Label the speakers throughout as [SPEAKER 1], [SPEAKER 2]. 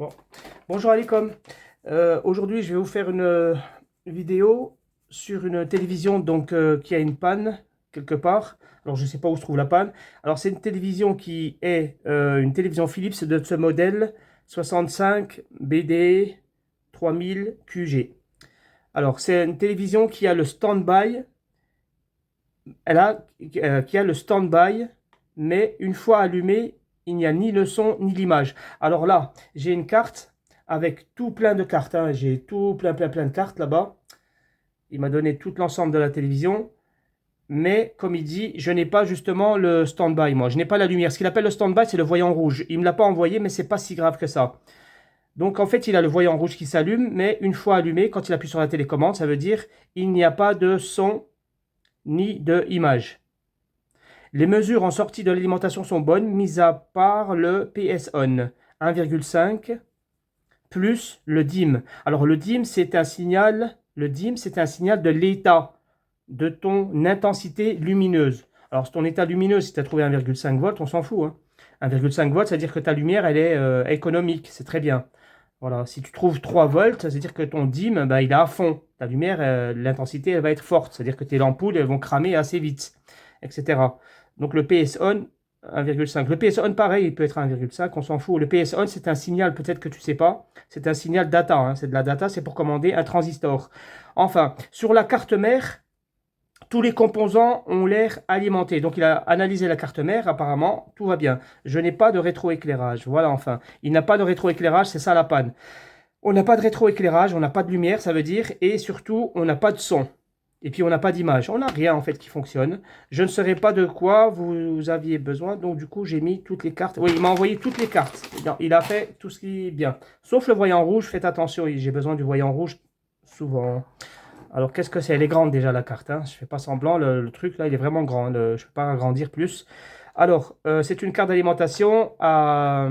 [SPEAKER 1] Bon, bonjour Alikom. Aujourd'hui, je vais vous faire une vidéo sur une télévision qui a une panne quelque part. Alors, je ne sais pas où se trouve la panne. Alors, c'est une télévision qui est une télévision Philips de ce modèle 65 BD 3000 QG. Alors, c'est une télévision qui a le stand-by. Qui a le stand-by, mais une fois allumée, il n'y a ni le son ni l'image. Alors là, j'ai une carte avec tout plein de cartes, hein. J'ai tout plein de cartes là-bas. Il m'a donné tout l'ensemble de la télévision. Mais comme il dit, je n'ai pas justement le stand-by, moi. Je n'ai pas la lumière. Ce qu'il appelle le stand-by, c'est le voyant rouge. Il ne me l'a pas envoyé, mais c'est pas si grave que ça. Donc en fait, il a le voyant rouge qui s'allume, mais une fois allumé, quand il appuie sur la télécommande, ça veut dire il n'y a pas de son ni de image. Les mesures en sortie de l'alimentation sont bonnes, mis à part le PS-On 1,5 plus le DIM. Alors le DIM, c'est un signal, de l'état de ton intensité lumineuse. Alors ton état lumineux, si tu as trouvé 1,5 volts, on s'en fout, hein. 1,5 volts, c'est-à-dire que ta lumière, elle est économique, c'est très bien. Voilà, si tu trouves 3 volts, c'est-à-dire que ton DIM, bah, il est à fond. Ta lumière, l'intensité, elle va être forte, c'est-à-dire que tes lampoules, elles vont cramer assez vite, etc. Donc le PS-On 1,5. Le PS-On, pareil, il peut être 1,5, on s'en fout. Le PS-On, c'est un signal, peut-être que tu ne sais pas, c'est un signal data, hein. C'est de la data, c'est pour commander un transistor. Enfin, sur la carte mère, tous les composants ont l'air alimentés. Donc il a analysé la carte mère, apparemment, tout va bien. Je n'ai pas de rétroéclairage. Voilà, enfin. Il n'a pas de rétroéclairage, c'est ça la panne. On n'a pas de rétroéclairage, on n'a pas de lumière, ça veut dire, et surtout, on n'a pas de son. Et puis, on n'a pas d'image. On n'a rien, en fait, qui fonctionne. Je ne saurais pas de quoi vous aviez besoin, donc du coup, j'ai mis toutes les cartes. Oui, il m'a envoyé toutes les cartes. Il a fait tout ce qui est bien. Sauf le voyant rouge, faites attention, j'ai besoin du voyant rouge souvent. Alors, qu'est-ce que c'est? Elle est grande déjà, la carte, hein. Je ne fais pas semblant, le truc, là, il est vraiment grand. Je ne peux pas agrandir plus. Alors, c'est une carte d'alimentation à,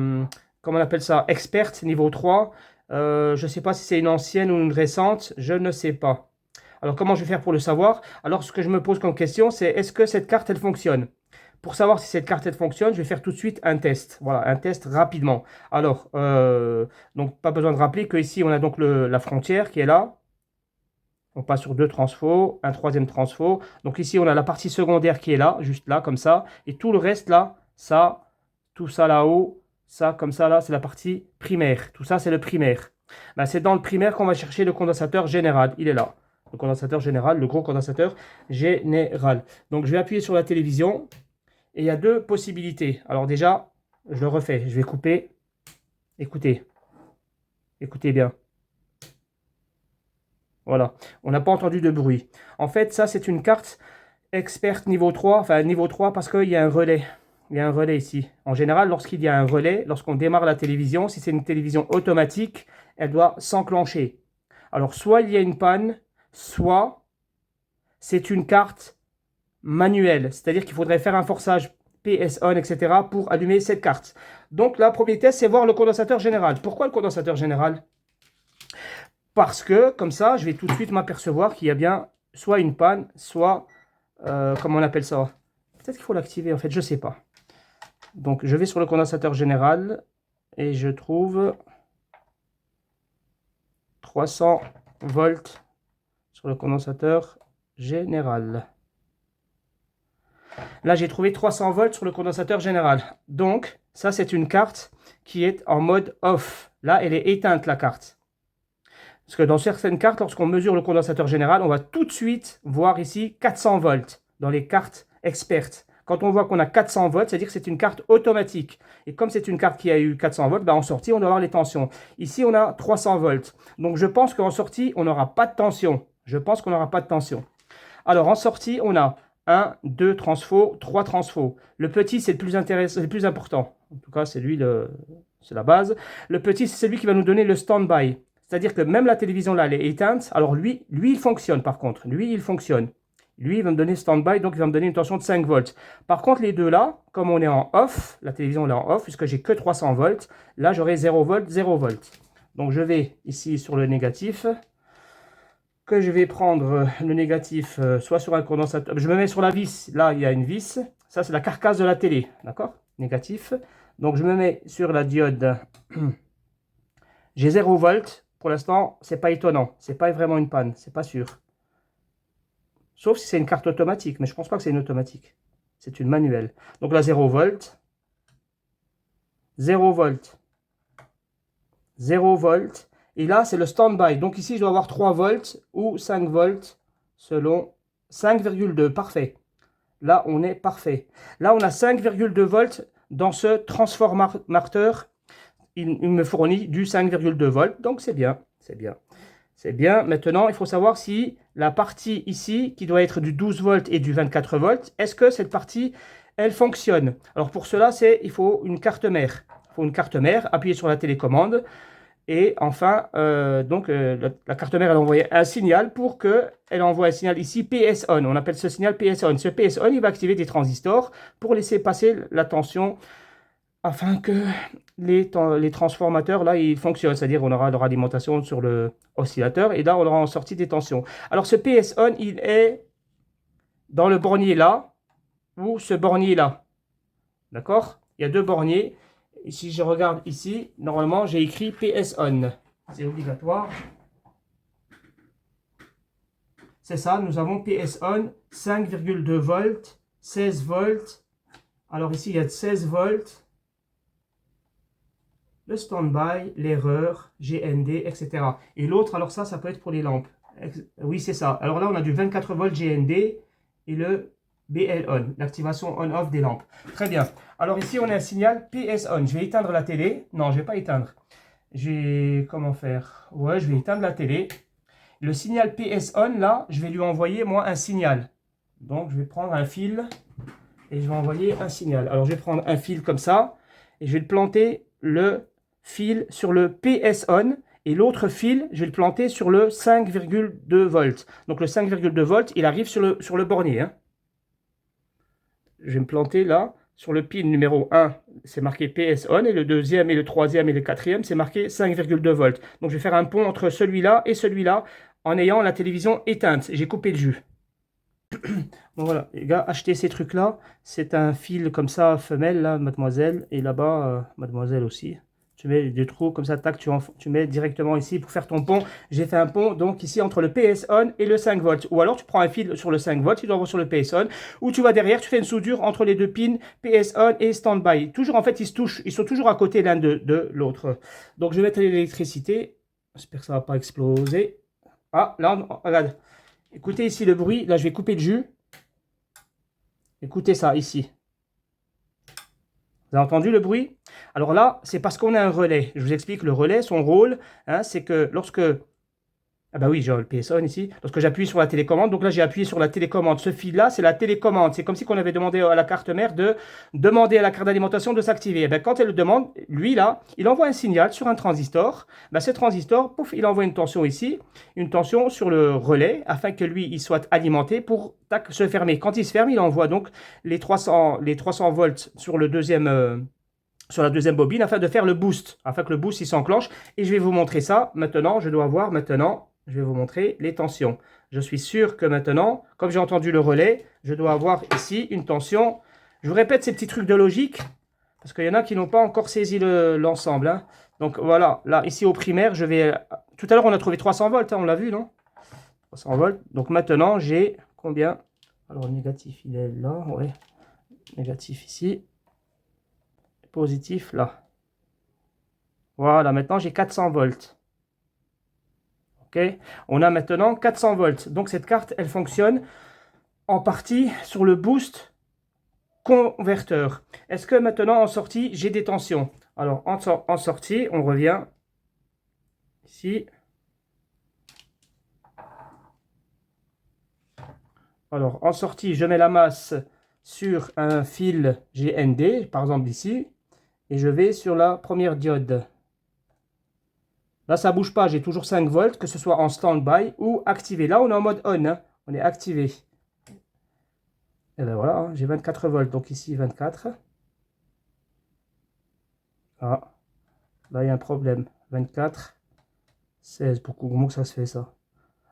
[SPEAKER 1] comment on appelle ça? Expert, niveau 3. Je ne sais pas si c'est une ancienne ou une récente, je ne sais pas. Alors, comment je vais faire pour le savoir? Alors, ce que je me pose comme question, c'est est-ce que cette carte, elle fonctionne? Pour savoir si cette carte, elle fonctionne, je vais faire tout de suite un test. Voilà, un test rapidement. Alors, donc, pas besoin de rappeler qu'ici, on a donc la frontière qui est là. On passe sur deux transfos, un troisième transfo. Donc ici, on a la partie secondaire qui est là, juste là, comme ça. Et tout le reste là, ça, tout ça là-haut, ça, comme ça, là, c'est la partie primaire. Tout ça, c'est le primaire. Ben, c'est dans le primaire qu'on va chercher le condensateur général. Il est là. Le condensateur général, le gros condensateur général. Donc je vais appuyer sur la télévision. Et il y a deux possibilités. Alors déjà, je le refais. Je vais couper. Écoutez. Écoutez bien. Voilà, on n'a pas entendu de bruit. En fait, ça, c'est une carte expert niveau 3, enfin niveau 3 parce qu'il y a un relais. Il y a un relais ici. En général, lorsqu'il y a un relais, lorsqu'on démarre la télévision, si c'est une télévision automatique, elle doit s'enclencher. Alors, soit il y a une panne, soit c'est une carte manuelle. C'est-à-dire qu'il faudrait faire un forçage PS-On, etc. pour allumer cette carte. Donc, la premier test, c'est voir le condensateur général. Pourquoi le condensateur général? Parce que, comme ça, je vais tout de suite m'apercevoir qu'il y a bien soit une panne, soit, comment on appelle ça? Peut-être qu'il faut l'activer, en fait, je ne sais pas. Donc, je vais sur le condensateur général et je trouve 300 volts sur le condensateur général. Là, j'ai trouvé 300 volts sur le condensateur général. Donc, ça, c'est une carte qui est en mode off. Là, elle est éteinte, la carte. Parce que dans certaines cartes, lorsqu'on mesure le condensateur général, on va tout de suite voir ici 400 volts dans les cartes expertes. Quand on voit qu'on a 400 volts, c'est-à-dire que c'est une carte automatique. Et comme c'est une carte qui a eu 400 volts, ben en sortie, on doit avoir les tensions. Ici, on a 300 volts. Donc, je pense qu'en sortie, on n'aura pas de tension. Je pense qu'on n'aura pas de tension. Alors, en sortie, on a 1, 2 transfos, 3 transfos. Le petit, c'est le plus intéressant, c'est le plus important. En tout cas, c'est lui, c'est la base. Le petit, c'est celui qui va nous donner le stand-by. C'est-à-dire que même la télévision là, elle est éteinte. Alors lui, il fonctionne par contre. Lui, il fonctionne. Lui, il va me donner stand-by, donc il va me donner une tension de 5 volts. Par contre, les deux là, comme on est en off, la télévision elle est en off, puisque j'ai que 300 volts, là j'aurai 0 volts, 0 volts. Donc je vais ici sur le négatif, que je vais prendre le négatif, soit sur un condensateur. Je me mets sur la vis, là il y a une vis. Ça c'est la carcasse de la télé, d'accord? Négatif. Donc je me mets sur la diode J'ai 0 volts. Pour l'instant, c'est pas étonnant. C'est pas vraiment une panne. C'est pas sûr. Sauf si c'est une carte automatique. Mais je pense pas que c'est une automatique. C'est une manuelle. Donc là, 0 volts. 0 volts. 0 volts. Et là, c'est le stand-by. Donc ici, je dois avoir 3 volts ou 5 volts selon 5,2. Parfait. Là, on est parfait. Là, on a 5,2 volts dans ce transformateur. Il me fournit du 5,2 volts. Donc, c'est bien. C'est bien. C'est bien. Maintenant, il faut savoir si la partie ici, qui doit être du 12 volts et du 24 volts, est-ce que cette partie, elle fonctionne? Alors, pour cela, il faut une carte mère. Il faut une carte mère, appuyer sur la télécommande. Et enfin, la carte mère, elle envoie un signal pour qu'elle envoie un signal ici PS on. On appelle ce signal PS on. Ce PS on, il va activer des transistors pour laisser passer la tension afin que les transformateurs, là, ils fonctionnent. C'est-à-dire, on aura leur alimentation sur le oscillateur et là, on aura en sortie des tensions. Alors, ce PS on, il est dans le bornier là ou ce bornier là. D'accord? Il y a deux borniers. Et si je regarde ici, normalement, j'ai écrit PS on. C'est obligatoire. C'est ça, nous avons PS on, 5,2 volts, 16 volts. Alors ici, il y a 16 volts. Le stand-by, l'erreur, GND, etc. Et l'autre, alors ça peut être pour les lampes. Oui, c'est ça. Alors là, on a du 24 volts GND et le BL on, l'activation on-off des lampes. Très bien. Alors ici, on a un signal PS on. Je vais éteindre la télé. Non, je ne vais pas éteindre. Comment faire? Ouais, je vais éteindre la télé. Le signal PS on, là, je vais lui envoyer, moi, un signal. Donc, je vais prendre un fil et je vais envoyer un signal. Alors, je vais prendre un fil comme ça et je vais planter le fil sur le PS on. Et l'autre fil, je vais le planter sur le 5,2 volts. Donc, le 5,2 volts, il arrive sur le bornier. Hein. Je vais me planter là. Sur le pin numéro 1, c'est marqué PS on. Et le deuxième, et le troisième, et le quatrième, c'est marqué 5,2 volts. Donc, je vais faire un pont entre celui-là et celui-là en ayant la télévision éteinte. J'ai coupé le jus. Bon, voilà, les gars, achetez ces trucs-là. C'est un fil comme ça, femelle, là, mademoiselle. Et là-bas, mademoiselle aussi. Tu mets des trous comme ça, tac, tu mets directement ici pour faire ton pont. J'ai fait un pont, donc ici, entre le PS on et le 5 volts. Ou alors, tu prends un fil sur le 5 volts, tu l'envoies sur le PS on. Ou tu vas derrière, tu fais une soudure entre les deux pins PS on et standby. Toujours, en fait, ils se touchent. Ils sont toujours à côté l'un de l'autre. Donc, je vais mettre l'électricité. J'espère que ça ne va pas exploser. Ah, là, regarde. Écoutez ici le bruit. Là, je vais couper le jus. Écoutez ça ici. Vous avez entendu le bruit? Alors là, c'est parce qu'on a un relais. Je vous explique le relais, son rôle, hein, c'est que lorsque... Ah bah oui, j'ai le PS on ici. Lorsque j'appuie sur la télécommande, donc là j'ai appuyé sur la télécommande. Ce fil-là, c'est la télécommande. C'est comme si on avait demandé à la carte mère de demander à la carte d'alimentation de s'activer. Et bien, quand elle le demande, lui là, il envoie un signal sur un transistor. Ben, ce transistor, pouf, il envoie une tension ici, une tension sur le relais, afin que lui, il soit alimenté pour tac, se fermer. Quand il se ferme, il envoie donc les 300 volts sur le deuxième... sur la deuxième bobine afin de faire le boost, afin que le boost il s'enclenche. Et je vais vous montrer ça. Maintenant, je dois voir maintenant, je vais vous montrer les tensions. Je suis sûr que maintenant, comme j'ai entendu le relais, je dois avoir ici une tension. Je vous répète ces petits trucs de logique, parce qu'il y en a qui n'ont pas encore saisi l'ensemble. Hein. Donc voilà, là, ici au primaire, je vais... Tout à l'heure, on a trouvé 300 volts, hein, on l'a vu, non? 300 volts. Donc maintenant, j'ai combien? Alors, le négatif, il est là, ouais. Négatif ici. Positif là. Voilà, maintenant j'ai 400 volts. Ok, on a maintenant 400 volts. Donc cette carte, elle fonctionne en partie sur le boost converteur. Est-ce que maintenant en sortie, j'ai des tensions? Alors en sortie, on revient ici. Alors en sortie, je mets la masse sur un fil GND, par exemple ici, et je vais sur la première diode. Là, ça ne bouge pas, j'ai toujours 5 volts, que ce soit en stand-by ou activé. Là, on est en mode on, hein. On est activé. Et bien voilà, hein, j'ai 24 volts, donc ici 24. Ah, là, il y a un problème. 24, 16, comment que ça se fait ça?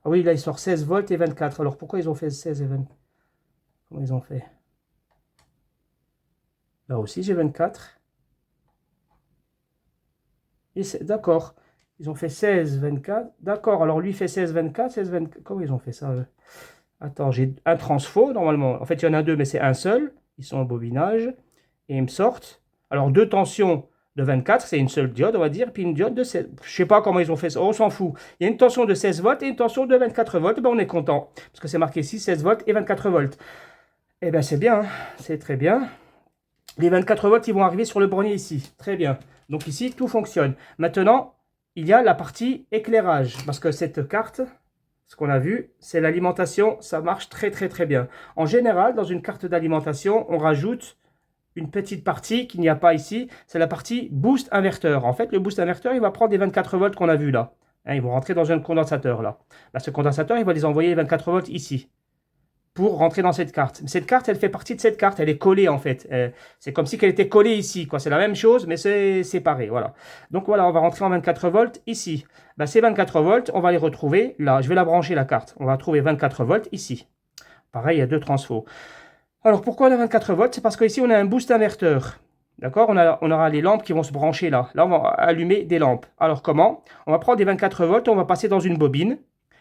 [SPEAKER 1] Ah oui, là, il sort 16 volts et 24. Alors, pourquoi ils ont fait 16 et 20? Comment ils ont fait? Là aussi, j'ai 24. Et c'est d'accord. Ils ont fait 16, 24. D'accord, alors lui fait 16, 24, 16, 24. Comment ils ont fait ça, eux? Attends, j'ai un transfo, normalement. En fait, il y en a deux, mais c'est un seul. Ils sont en bobinage. Et ils me sortent. Alors, deux tensions de 24, c'est une seule diode, on va dire. Puis une diode de 16. Je ne sais pas comment ils ont fait ça. On s'en fout. Il y a une tension de 16 volts et une tension de 24 volts. Ben, on est content. Parce que c'est marqué ici 16 volts et 24 volts. Eh bien, c'est bien. C'est très bien. Les 24 volts, ils vont arriver sur le bornier ici. Très bien. Donc ici, tout fonctionne. Maintenant, il y a la partie éclairage. Parce que cette carte, ce qu'on a vu, c'est l'alimentation. Ça marche très très très bien. En général, dans une carte d'alimentation, on rajoute une petite partie qu'il n'y a pas ici. C'est la partie boost inverteur. En fait, le boost inverteur, il va prendre les 24 volts qu'on a vu là. Hein, ils vont rentrer dans un condensateur là. Là, ce condensateur, il va les envoyer les 24 volts ici, pour rentrer dans cette carte. Cette carte, elle fait partie de cette carte, elle est collée en fait. C'est comme si elle était collée ici, quoi. C'est la même chose, mais c'est séparé, voilà. Donc voilà, on va rentrer en 24 volts ici. Ben, ces 24 volts, on va les retrouver là. Je vais la brancher la carte. On va trouver 24 volts ici. Pareil, il y a deux transfos. Alors pourquoi on a 24 volts? C'est parce qu'ici, on a un boost inverteur. D'accord, on aura les lampes qui vont se brancher là. Là, on va allumer des lampes. Alors comment? On va prendre des 24 volts, on va passer dans une bobine.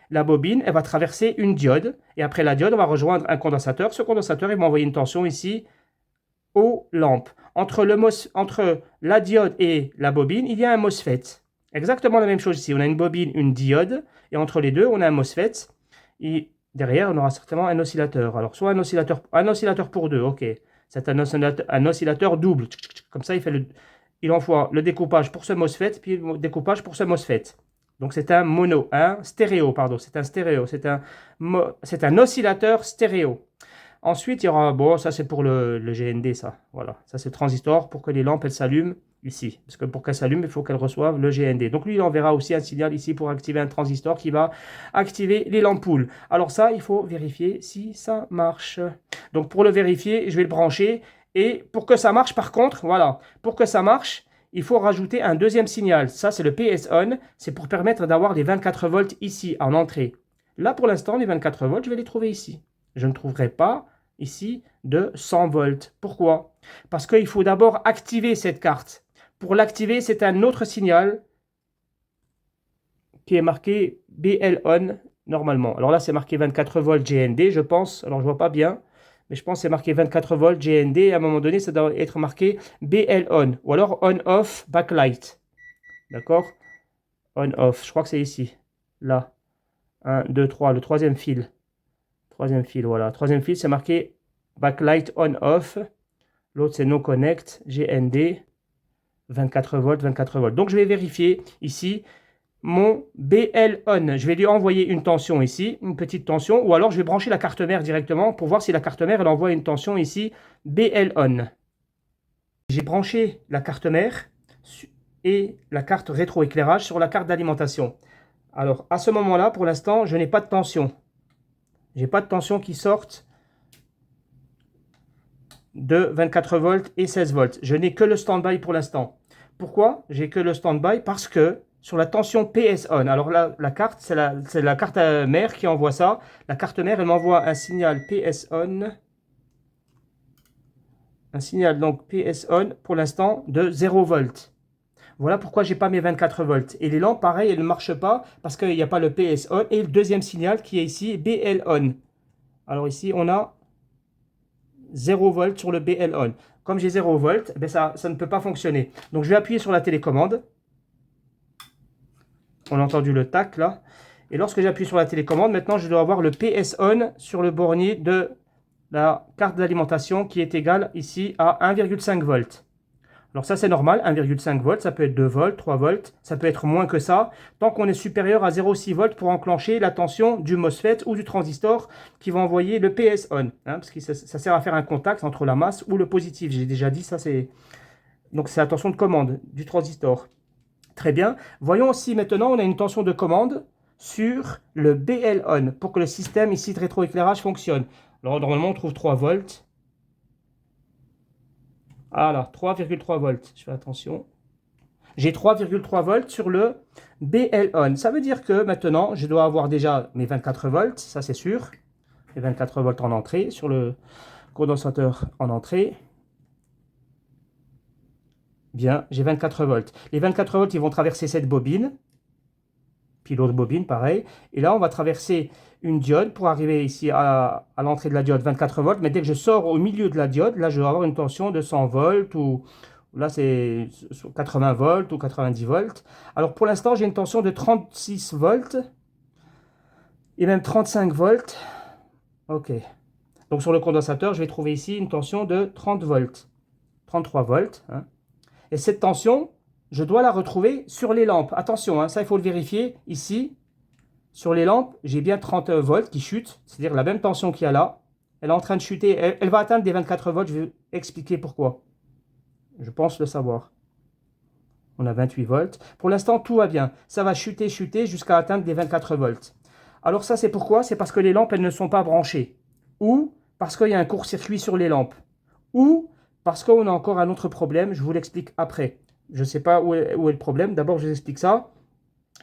[SPEAKER 1] La bobine, elle va traverser une diode. Et après la diode, on va rejoindre un condensateur. Ce condensateur, il va envoyer une tension ici aux lampes. Entre la diode et la bobine, il y a un MOSFET. Exactement la même chose ici. On a une bobine, une diode. Et entre les deux, on a un MOSFET. Et derrière, on aura certainement un oscillateur. Alors, soit un oscillateur pour deux. OK. C'est un oscillateur double. Comme ça, il envoie le découpage pour ce MOSFET, puis le découpage pour ce MOSFET. Donc c'est un stéréo, pardon, c'est un stéréo, c'est un oscillateur stéréo. Ensuite, il y aura, bon, ça c'est pour le GND, ça, voilà, ça c'est le transistor pour que les lampes, elles s'allument ici. Parce que pour qu'elles s'allument, il faut qu'elles reçoivent le GND. Donc lui, il enverra aussi un signal ici pour activer un transistor qui va activer les lampoules. Alors ça, il faut vérifier si ça marche. Donc pour le vérifier, je vais le brancher. Et pour que ça marche, par contre, voilà, pour que ça marche, il faut rajouter un deuxième signal. Ça, c'est le PS on. C'est pour permettre d'avoir les 24 volts ici, en entrée. Là, pour l'instant, les 24 volts, je vais les trouver ici. Je ne trouverai pas ici de 100 volts. Pourquoi? Parce qu'il faut d'abord activer cette carte. Pour l'activer, c'est un autre signal qui est marqué BL on normalement. Alors là, c'est marqué 24 volts GND, je pense. Alors, je ne vois pas bien. Mais je pense que c'est marqué 24 volts GND. Et à un moment donné, ça doit être marqué BL on. Ou alors on-off backlight. D'accord? On-off. Je crois que c'est ici. Là. 1, 2, 3. Le troisième fil. Troisième fil, voilà. Troisième fil, c'est marqué backlight on-off. L'autre, c'est no connect. GND. 24 volts, 24 volts. Donc, je vais vérifier ici mon BL on. Je vais lui envoyer une tension ici, une petite tension, ou alors je vais brancher la carte mère directement pour voir si la carte mère elle envoie une tension ici BL on. J'ai branché la carte mère et la carte rétroéclairage sur la carte d'alimentation. Alors à ce moment-là, pour l'instant, je n'ai pas de tension. J'ai pas de tension qui sorte de 24 volts et 16 volts. Je n'ai que le stand-by pour l'instant. Pourquoi j'ai que le stand-by? Parce que sur la tension PS on. Alors là, la carte, c'est la carte mère qui envoie ça. La carte mère, elle m'envoie un signal PS on. Un signal donc PS on pour l'instant de 0 volts. Voilà pourquoi j'ai pas mes 24 volts. Et les lampes, pareil, elles ne marchent pas parce qu'il n'y a pas le PS on. Et le deuxième signal qui est ici, BL on. Alors ici, on a 0 volts sur le BL on. Comme j'ai 0 volts, ben ça ne peut pas fonctionner. Donc je vais appuyer sur la télécommande. On a entendu le tac là. Et lorsque j'appuie sur la télécommande, maintenant je dois avoir le PS on sur le bornier de la carte d'alimentation qui est égale ici à 1,5 volts. Alors ça c'est normal, 1,5 volts, ça peut être 2 volts, 3 volts, ça peut être moins que ça, tant qu'on est supérieur à 0,6 volts pour enclencher la tension du MOSFET ou du transistor qui va envoyer le PS on. Hein, parce que ça sert à faire un contact entre la masse ou le positif. J'ai déjà dit ça, c'est donc c'est la tension de commande du transistor. Très bien. Voyons aussi maintenant, on a une tension de commande sur le BL on pour que le système ici de rétroéclairage fonctionne. Alors normalement on trouve 3 volts. Voilà, 3,3 volts. Je fais attention. J'ai 3,3 volts sur le BL on. Ça veut dire que maintenant, je dois avoir déjà mes 24 volts, ça c'est sûr. Les 24 volts en entrée sur le condensateur en entrée. Bien, j'ai 24 volts. Les 24 volts, ils vont traverser cette bobine. puis l'autre bobine, pareil. Et là, on va traverser une diode pour arriver ici à l'entrée de la diode 24 volts. Mais dès que je sors au milieu de la diode, là, je vais avoir une tension de 100 volts ou là, c'est 80 volts ou 90 volts. Alors, pour l'instant, j'ai une tension de 36 volts et même 35 volts. OK. Donc, sur le condensateur, je vais trouver ici une tension de 30 volts, 33 volts. Hein. Et cette tension, je dois la retrouver sur les lampes. Attention, hein, ça, il faut le vérifier. Ici, sur les lampes, j'ai bien 30 volts qui chutent, c'est-à-dire la même tension qu'il y a là. Elle est en train de chuter. Elle va atteindre des 24 volts. Je vais expliquer pourquoi. Je pense le savoir. On a 28 volts. Pour l'instant, tout va bien. Ça va chuter, chuter jusqu'à atteindre des 24 volts. Alors ça, c'est pourquoi? C'est parce que les lampes, elles ne sont pas branchées. Ou parce qu'il y a un court-circuit sur les lampes. Ou parce qu'on a encore un autre problème. Je vous l'explique après. Je ne sais pas où est le problème. D'abord, je vous explique ça.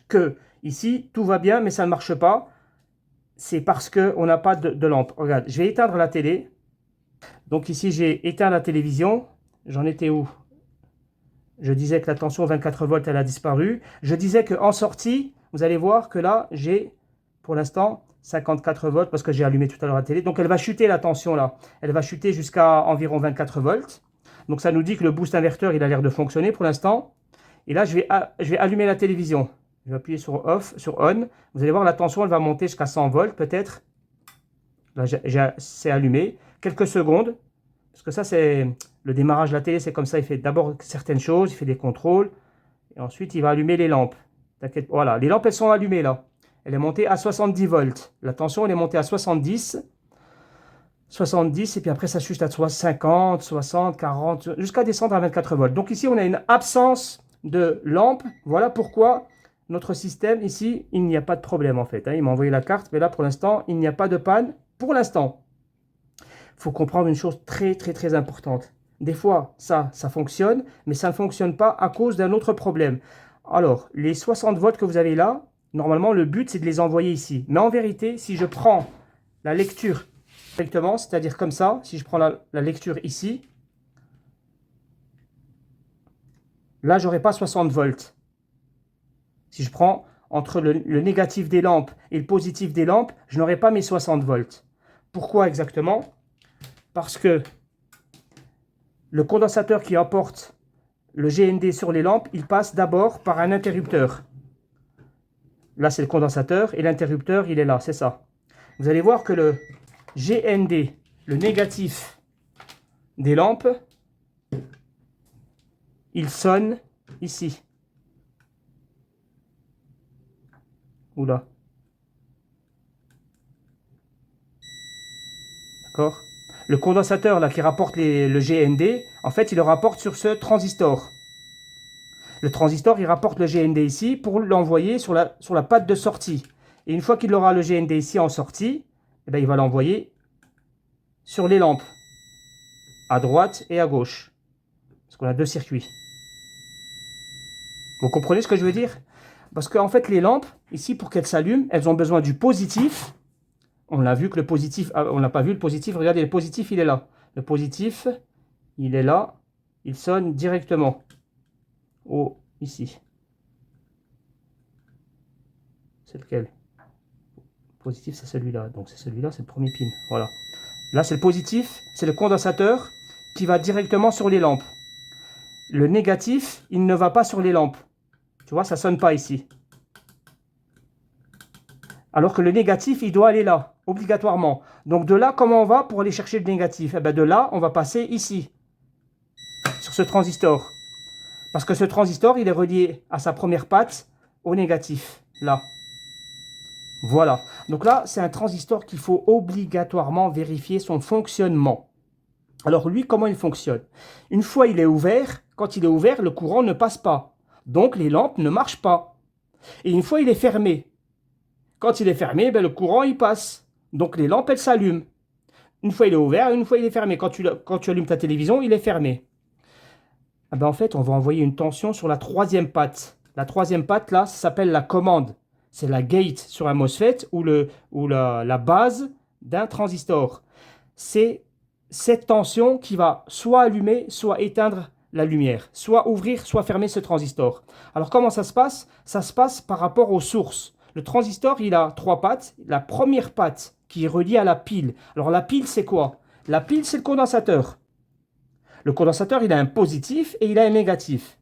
[SPEAKER 1] Que ici, tout va bien, mais ça ne marche pas. C'est parce qu'on n'a pas de lampe. Regarde, je vais éteindre la télé. Donc ici, j'ai éteint la télévision. J'en étais où? Je disais que la tension 24 volts, elle a disparu. Je disais qu'en sortie, vous allez voir que là, j'ai pour l'instant 54 volts parce que j'ai allumé tout à l'heure la télé. Donc elle va chuter la tension là. Elle va chuter jusqu'à environ 24 volts. Donc ça nous dit que le boost inverteur, il a l'air de fonctionner pour l'instant. Et là, je vais allumer la télévision. Je vais appuyer sur off, sur on. Vous allez voir, la tension, elle va monter jusqu'à 100 volts peut-être. Là, c'est allumé. Quelques secondes. Parce que ça, c'est le démarrage de la télé, c'est comme ça. Il fait d'abord certaines choses, il fait des contrôles. Et ensuite, il va allumer les lampes. T'inquiète, voilà, les lampes, elles sont allumées là. Elle est montée à 70 volts. La tension, elle est montée à 70. 70, et puis après, ça chute à 50, 60, 40, jusqu'à descendre à 24 volts. Donc ici, on a une absence de lampe. Voilà pourquoi notre système, ici, il n'y a pas de problème en fait. Hein. Il m'a envoyé la carte, mais là, pour l'instant, il n'y a pas de panne. Pour l'instant. Il faut comprendre une chose très, très, très importante. Des fois, ça fonctionne, mais ça ne fonctionne pas à cause d'un autre problème. Alors, les 60 volts que vous avez là, normalement, le but, c'est de les envoyer ici. Mais en vérité, si je prends la lecture directement, c'est-à-dire comme ça, si je prends la lecture ici, là, je n'aurai pas 60 volts. Si je prends entre le négatif des lampes et le positif des lampes, je n'aurai pas mes 60 volts. Pourquoi exactement? Parce que le condensateur qui apporte le GND sur les lampes, il passe d'abord par un interrupteur. Là, c'est le condensateur et l'interrupteur, il est là, c'est ça. Vous allez voir que le GND, le négatif des lampes, il sonne ici. Oula. D'accord? Le condensateur là qui rapporte le GND, en fait, il le rapporte sur ce transistor. Le transistor, il rapporte le GND ici pour l'envoyer sur la patte de sortie. Et une fois qu'il aura le GND ici en sortie, eh bien, il va l'envoyer sur les lampes, à droite et à gauche. Parce qu'on a deux circuits. Vous comprenez ce que je veux dire? Parce qu'en fait, les lampes, ici, pour qu'elles s'allument, elles ont besoin du positif. On l'a vu que le positif, on n'a pas vu le positif. Regardez, le positif, il est là. Le positif, il est là. Il sonne directement. Ici. C'est lequel? Positif, c'est celui-là. Donc c'est celui-là, c'est le premier pin. Voilà. Là, c'est le positif, c'est le condensateur qui va directement sur les lampes. Le négatif, il ne va pas sur les lampes. Tu vois, ça ne sonne pas ici. Alors que le négatif, il doit aller là, obligatoirement. Donc de là, comment on va pour aller chercher le négatif? Eh bien, de là, on va passer ici, sur ce transistor. Parce que ce transistor, il est relié à sa première patte au négatif, là. Voilà. Donc là, c'est un transistor qu'il faut obligatoirement vérifier son fonctionnement. Alors lui, comment il fonctionne? Une fois il est ouvert, quand il est ouvert, le courant ne passe pas. Donc les lampes ne marchent pas. Et une fois il est fermé, quand il est fermé, ben, le courant il passe. Donc les lampes elles s'allument. Une fois il est ouvert, une fois il est fermé. Quand tu allumes ta télévision, il est fermé. Ah ben, en fait, on va envoyer une tension sur la troisième patte. La troisième patte là, ça s'appelle la commande. C'est la gate sur un MOSFET ou la base d'un transistor. C'est cette tension qui va soit allumer, soit éteindre la lumière. Soit ouvrir, soit fermer ce transistor. Alors comment ça se passe? Ça se passe par rapport aux sources. Le transistor, il a 3 pattes. La première patte qui est reliée à la pile. Alors la pile, c'est quoi? La pile, c'est le condensateur. Le condensateur, il a un positif et il a un négatif.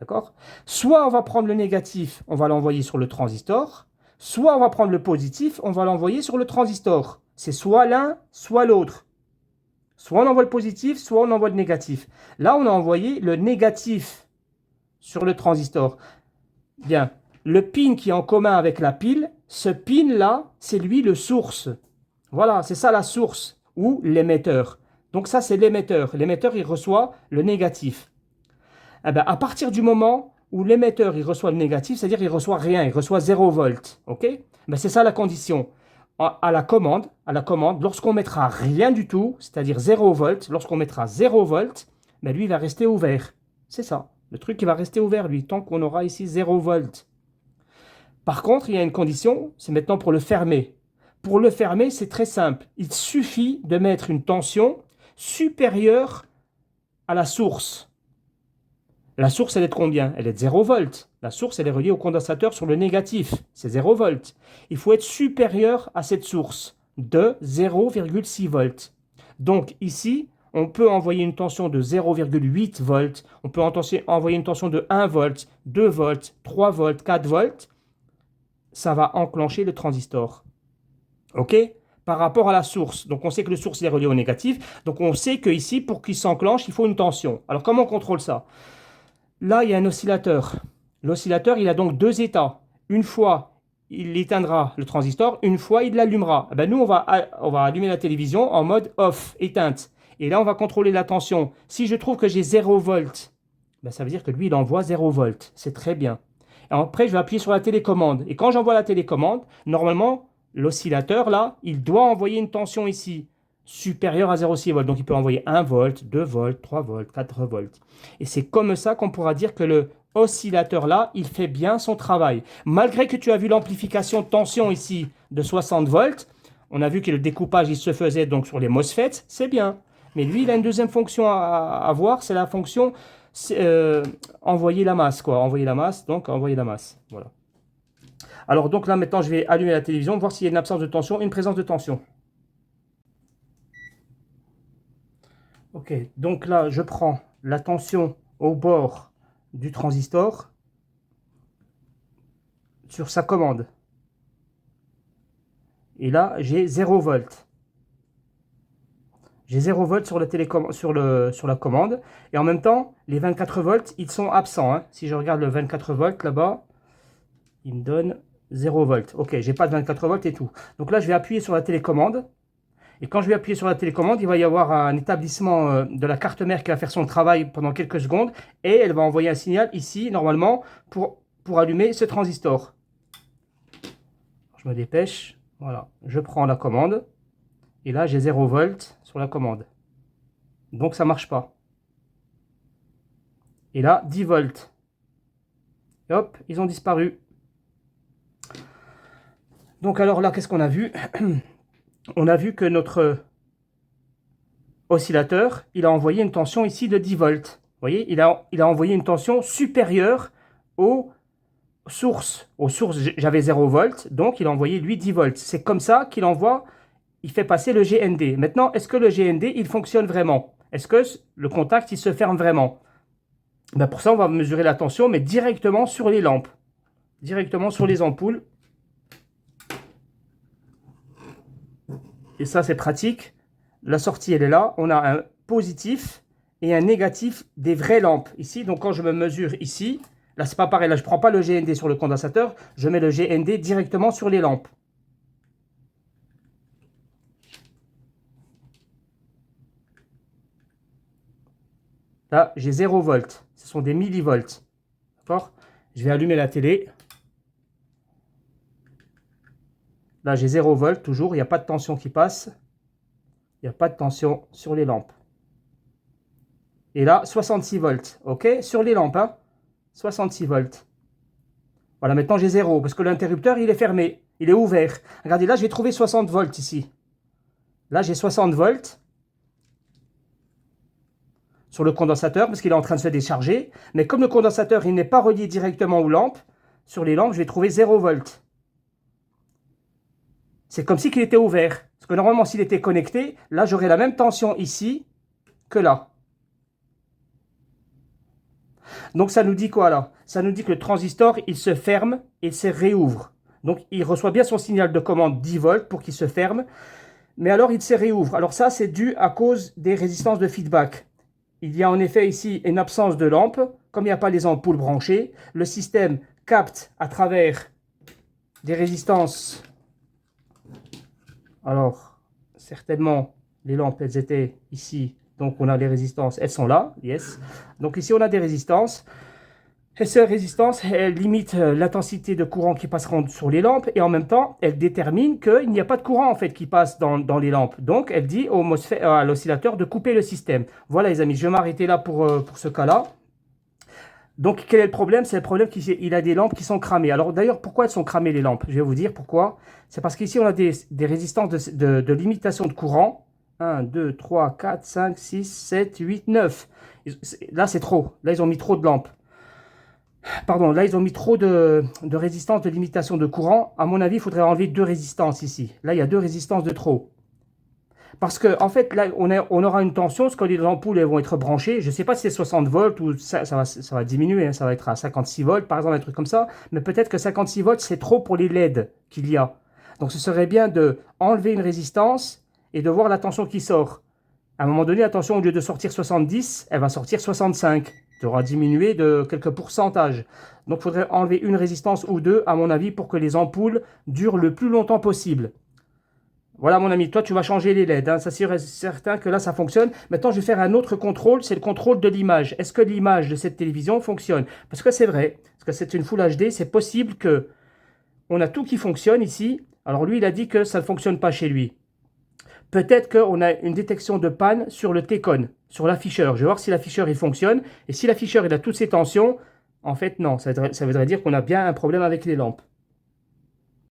[SPEAKER 1] D'accord? Soit on va prendre le négatif, on va l'envoyer sur le transistor. Soit on va prendre le positif, on va l'envoyer sur le transistor. C'est soit l'un, soit l'autre. Soit on envoie le positif, soit on envoie le négatif. Là, on a envoyé le négatif sur le transistor. Bien, le pin qui est en commun avec la pile, ce pin-là, c'est lui le source. Voilà, c'est ça la source ou l'émetteur. Donc ça, c'est l'émetteur. L'émetteur, il reçoit le négatif. Eh bien, à partir du moment où l'émetteur il reçoit le négatif, c'est-à-dire il reçoit rien, il reçoit 0 volts. Ok? Ben, c'est ça la condition. À la commande, lorsqu'on mettra rien du tout, c'est-à-dire 0 volts, lorsqu'on mettra 0 volts, ben lui il va rester ouvert. C'est ça. Le truc il va rester ouvert lui, tant qu'on aura ici 0 volts. Par contre, il y a une condition, c'est maintenant pour le fermer. Pour le fermer, c'est très simple. Il suffit de mettre une tension supérieure à la source. La source, elle est de combien? Elle est de 0 volts. La source, elle est reliée au condensateur sur le négatif. C'est 0 volts. Il faut être supérieur à cette source de 0,6 volts. Donc ici, on peut envoyer une tension de 0,8 volts. On peut envoyer une tension de 1 volt, 2 volts, 3 volts, 4 volts. Ça va enclencher le transistor. OK? Par rapport à la source. Donc on sait que le source est relié au négatif. Donc on sait qu'ici, pour qu'il s'enclenche, il faut une tension. Alors comment on contrôle ça? Là, il y a un oscillateur. L'oscillateur, il a donc 2 états. Une fois, il éteindra le transistor. Une fois, il l'allumera. Ben, nous, on va allumer la télévision en mode off, éteinte. Et là, on va contrôler la tension. Si je trouve que j'ai 0 volts, ben, ça veut dire que lui, il envoie 0 volts. C'est très bien. Et après, je vais appuyer sur la télécommande. Et quand j'envoie la télécommande, normalement, l'oscillateur, là, il doit envoyer une tension ici supérieure à 0,6 volts. Donc, il peut envoyer 1 volt, 2 volts, 3 volts, 4 volts. Et c'est comme ça qu'on pourra dire que le oscillateur là, il fait bien son travail. Malgré que tu as vu l'amplification de tension ici de 60 volts, on a vu que le découpage il se faisait donc sur les MOSFET, c'est bien. Mais lui, il a une deuxième fonction à voir, c'est la fonction envoyer la masse, quoi. Envoyer la masse, donc envoyer la masse. Voilà. Alors donc là maintenant, je vais allumer la télévision, voir s'il y a une absence de tension, une présence de tension. Ok, donc là, je prends la tension au bord du transistor sur sa commande. Et là, j'ai 0 volts. J'ai 0 volts sur, sur la commande. Et en même temps, les 24 volts, ils sont absents. Hein. Si je regarde le 24 volts là-bas, il me donne 0 volts. Ok, j'ai pas de 24 volts et tout. Donc là, je vais appuyer sur la télécommande. Et quand je vais appuyer sur la télécommande, il va y avoir un établissement de la carte mère qui va faire son travail pendant quelques secondes. Et elle va envoyer un signal ici, normalement, pour allumer ce transistor. Je me dépêche. Voilà, je prends la commande. Et là, j'ai 0 volts sur la commande. Donc, ça ne marche pas. Et là, 10 volts. Et hop, ils ont disparu. Donc, alors là, qu'est-ce qu'on a vu? On a vu que notre oscillateur, il a envoyé une tension ici de 10 volts. Vous voyez, il a envoyé une tension supérieure aux sources. Aux sources, j'avais 0 volts, donc il a envoyé lui 10 volts. C'est comme ça qu'il envoie, il fait passer le GND. Maintenant, est-ce que le GND, il fonctionne vraiment? Est-ce que le contact, il se ferme vraiment? Ben pour ça, on va mesurer la tension, mais directement sur les lampes. Directement sur les ampoules. Et ça, c'est pratique. La sortie, elle est là. On a un positif et un négatif des vraies lampes. Ici, donc quand je me mesure ici, là, c'est pas pareil. Là, je ne prends pas le GND sur le condensateur. Je mets le GND directement sur les lampes. Là, j'ai 0 volts. Ce sont des millivolts. D'accord? Je vais allumer la télé. Là, j'ai 0 volts toujours. Il n'y a pas de tension qui passe. Il n'y a pas de tension sur les lampes. Et là, 66 volts. OK? Sur les lampes, hein? 66 volts. Voilà, maintenant j'ai 0 parce que l'interrupteur, il est fermé. Il est ouvert. Regardez, là, j'ai trouvé 60 volts ici. Là, j'ai 60 volts. sur le condensateur parce qu'il est en train de se décharger. Mais comme le condensateur il n'est pas relié directement aux lampes, sur les lampes, je vais trouver 0 volts. C'est comme si qu'il était ouvert. Parce que normalement, s'il était connecté, là, j'aurais la même tension ici que là. Donc, ça nous dit quoi là? Ça nous dit que le transistor, il se ferme et se réouvre. Donc, il reçoit bien son signal de commande 10 volts pour qu'il se ferme. Mais alors, il se réouvre. Alors ça, c'est dû à cause des résistances de feedback. Il y a en effet ici une absence de lampe. Comme il n'y a pas les ampoules branchées, le système capte à travers des résistances. Alors, certainement, les lampes, elles étaient ici. Donc, on a les résistances, elles sont là, yes. Donc, ici, on a des résistances. Et ces résistances, elles limitent l'intensité de courant qui passera sur les lampes. Et en même temps, elles déterminent qu'il n'y a pas de courant, en fait, qui passe dans les lampes. Donc, elle dit à l'oscillateur de couper le système. Voilà, les amis, je vais m'arrêter là pour ce cas-là. Donc, quel est le problème? C'est le problème qu'il a des lampes qui sont cramées. Alors, d'ailleurs, pourquoi elles sont cramées, les lampes? Je vais vous dire pourquoi. C'est parce qu'ici, on a des résistances de limitation de courant. 1, 2, 3, 4, 5, 6, 7, 8, 9. Là, c'est trop. Là, ils ont mis trop de lampes. Pardon, là, ils ont mis trop de résistance de limitation de courant. À mon avis, il faudrait enlever 2 résistances ici. Là, il y a 2 résistances de trop. Parce que en fait, là, on aura une tension, parce que les ampoules elles vont être branchées. Je ne sais pas si c'est 60 volts ou ça va diminuer, hein, ça va être à 56 volts, par exemple, un truc comme ça. Mais peut-être que 56 volts, c'est trop pour les LED qu'il y a. Donc, ce serait bien de enlever une résistance et de voir la tension qui sort. À un moment donné, la tension, au lieu de sortir 70, elle va sortir 65. Tu auras diminué de quelques pourcentages. Donc, il faudrait enlever une résistance ou 2, à mon avis, pour que les ampoules durent le plus longtemps possible. Voilà mon ami, toi tu vas changer les LED, hein. Ça c'est certain que là ça fonctionne. Maintenant je vais faire un autre contrôle, c'est le contrôle de l'image. Est-ce que l'image de cette télévision fonctionne? Parce que c'est vrai, parce que c'est une Full HD, c'est possible que on a tout qui fonctionne ici. Alors lui il a dit que ça ne fonctionne pas chez lui. Peut-être qu'on a une détection de panne sur le T-Con, sur l'afficheur. Je vais voir si l'afficheur il fonctionne. Et si l'afficheur il a toutes ses tensions, en fait non, ça voudrait dire qu'on a bien un problème avec les lampes.